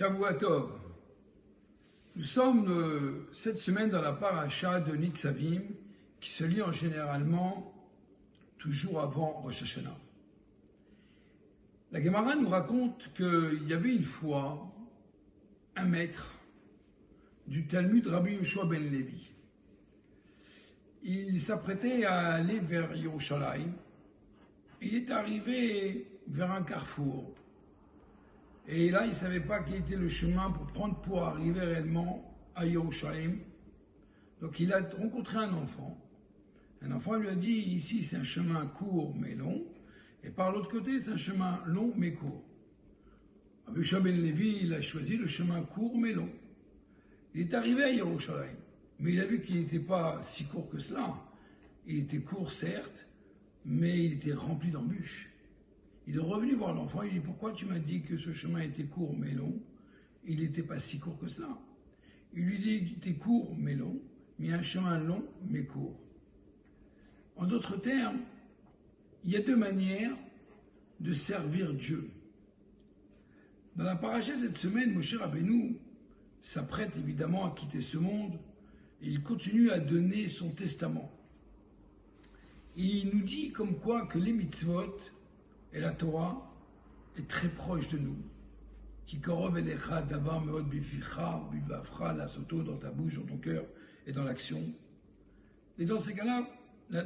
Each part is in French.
Shavua Tov. Nous sommes cette semaine dans la paracha de Nitzavim qui se lit en généralement toujours avant Rosh Hashanah. La Gemara nous raconte qu'il y avait une fois un maître du Talmud Rabbi Yoshua ben Levi. Il s'apprêtait à aller vers Yerushalayim. Il est arrivé vers un carrefour. Et là, il ne savait pas quel était le chemin pour arriver réellement à Yerushalayim. Donc il a rencontré un enfant. Un enfant lui a dit, ici c'est un chemin court mais long, et par l'autre côté c'est un chemin long mais court. Rabbi Yoshua ben Levi, il a choisi le chemin court mais long. Il est arrivé à Yerushalayim, mais il a vu qu'il n'était pas si court que cela. Il était court certes, mais il était rempli d'embûches. Il est revenu voir l'enfant, il dit « Pourquoi tu m'as dit que ce chemin était court mais long ?» Il n'était pas si court que cela. Il lui dit qu'il était court mais long, mais un chemin long mais court. En d'autres termes, il y a deux manières de servir Dieu. Dans la paracha cette semaine, Moshe Rabbeinu s'apprête évidemment à quitter ce monde et il continue à donner son testament. Il nous dit comme quoi que les mitzvot et la Torah est très proche de nous. Qui korov elecha davar meod bificha ou bivavcha la soto dans ta bouche, dans ton cœur et dans l'action. Et dans ces cas-là,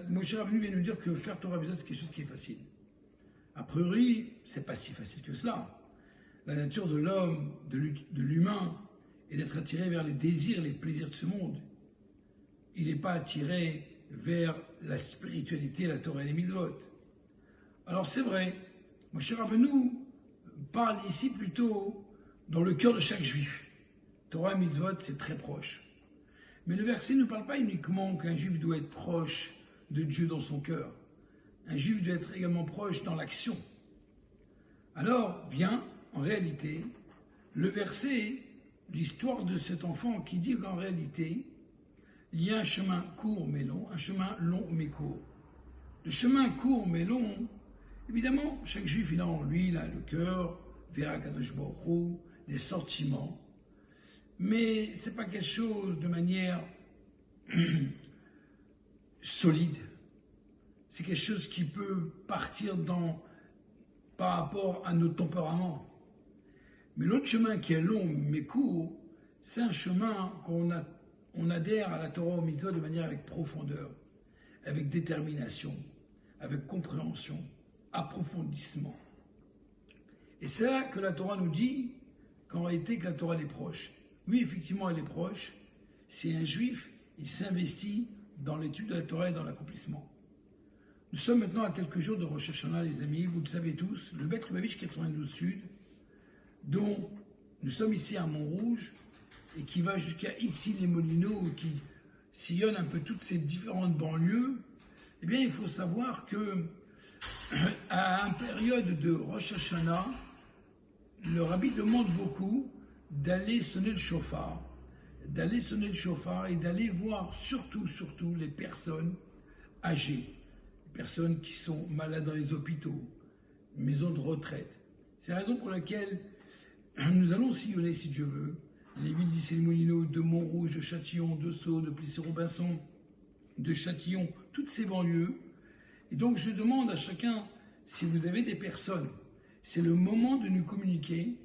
Moshe Rabbeinu vient nous dire que faire Torah mitzvot c'est quelque chose qui est facile. A priori, c'est pas si facile que cela. La nature de l'homme, de l'humain, est d'être attiré vers les désirs, les plaisirs de ce monde. Il n'est pas attiré vers la spiritualité, la Torah et les mitzvot. Alors c'est vrai, Moshe Rabbeinu parle ici plutôt dans le cœur de chaque juif. Torah et mitzvot, c'est très proche. Mais le verset ne parle pas uniquement qu'un juif doit être proche de Dieu dans son cœur. Un juif doit être également proche dans l'action. Alors vient, en réalité, le verset, l'histoire de cet enfant qui dit qu'en réalité, il y a un chemin court mais long, un chemin long mais court. Le chemin court mais long, évidemment, chaque juif, il a en lui, il a le cœur, vers Akadosh Baruch Hu, des sentiments. Mais ce n'est pas quelque chose de manière solide. C'est quelque chose qui peut partir par rapport à nos tempéraments. Mais l'autre chemin qui est long mais court, c'est un chemin on adhère à la Torah au mitzvot de manière avec profondeur, avec détermination, avec compréhension, approfondissement. Et c'est là que la Torah nous dit qu'en réalité que la Torah elle est proche. Oui, effectivement, elle est proche. Si un juif, il s'investit dans l'étude de la Torah et dans l'accomplissement. Nous sommes maintenant à quelques jours de Rosh Hashanah, les amis, vous le savez tous, le Bet Lubavitch 92 Sud, dont nous sommes ici à Montrouge, et qui va jusqu'à ici les Molineaux, qui sillonne un peu toutes ces différentes banlieues, eh bien il faut savoir que à une période de Rosh Hashanah, le rabbi demande beaucoup d'aller sonner le chauffard, et d'aller voir surtout les personnes âgées, les personnes qui sont malades dans les hôpitaux, maisons de retraite. C'est la raison pour laquelle nous allons sillonner, si Dieu veut, les villes d'Issy-les-Moulineaux, de Montrouge, de Châtillon, de Sceaux, de Plessis-Robinson, de Châtillon, toutes ces banlieues. Et donc je demande à chacun, si vous avez des personnes, c'est le moment de nous communiquer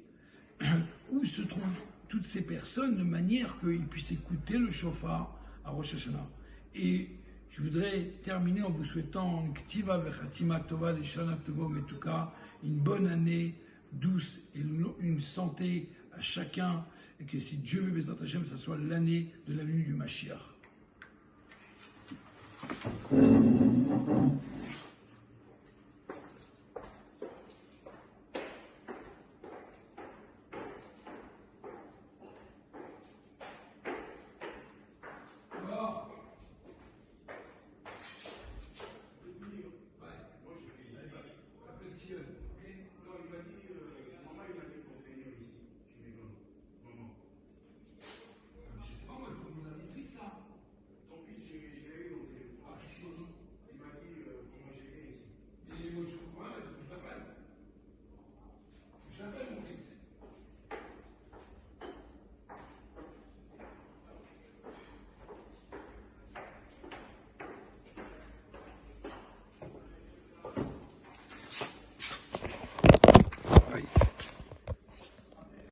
où se trouvent toutes ces personnes de manière qu'ils puissent écouter le chauffard à Rosh Hashanah. Et je voudrais terminer en vous souhaitant une ktiva vechatima tova leshana tovo metuka, une bonne année douce et une santé à chacun, et que si Dieu veut, Bezrat Hashem, ça soit l'année de la venue du Mashiach.